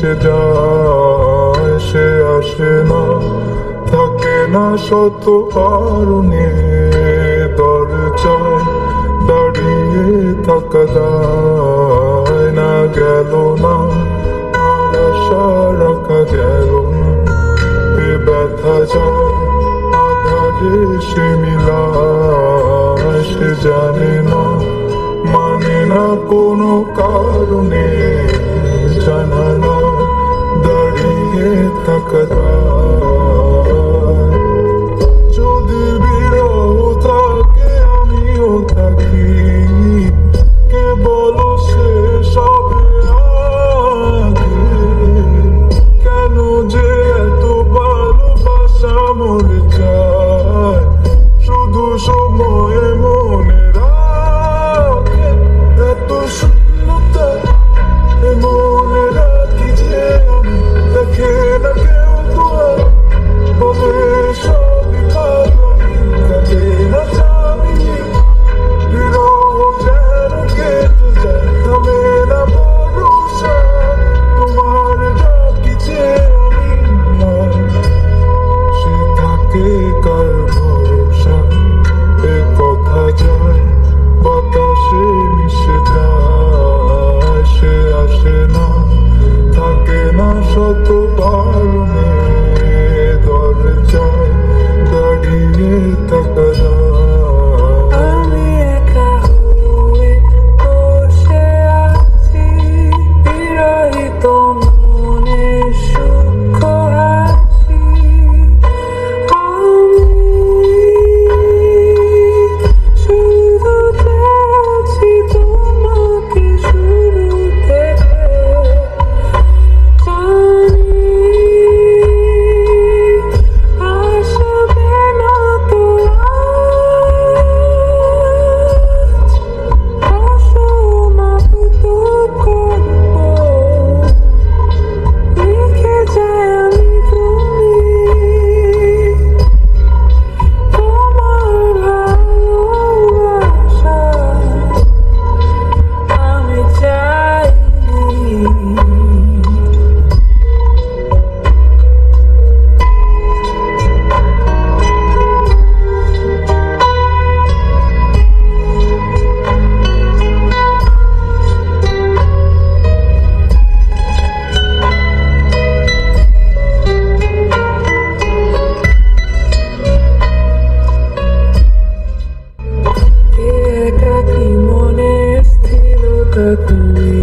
মিশে যায়, সে আসে না, থাকে না শত কারণে। দরজায় দাঁড়িয়ে থাকা যায় না, গেল না, আর আশা রাখা গেল না। এ ব্যথা যায় আধারে সে মিলায়, সে জানে না, মানে না কোনো কারণে। জানালা দাঁড়িয়ে থাকা যায়। যদি বিরহ থাকে আমিও থাকি, কে বলো সে সবে আগে। কেন যে এত ভালোবাসা মরে যায়, শুধু সময়ে মনে রাখে। এত শূন্যতা মনে রাখি যে আমি, দেখে না কেউ তো আর, বলে সবই ভালো, কাটে না চাবি। বিরহ যেন কেটে যায়, থামে না ভরসা, তোমার ডাকি যে আমি না। সে থাকে কার ভরসা, এ কথা যায় বাতাসে মিশে যায়, সে আসে না, থাকে না শত কারণে। দরজায় দাঁড়িয়ে থাকা যায়। আমি একা হয়ে বসে আছি, বিরহিত মনের সূক্ষ্ম হাসি। আমি শুধু চেয়েছি তোমাকে শুরু থেকে, জানি আসবে না তো আজ। অসমাপ্ত গল্প লিখে যাই আমি, তুমি তোমার ভালোবাসা আমি চাইনি। একাকী মনে স্থিরতা তুমি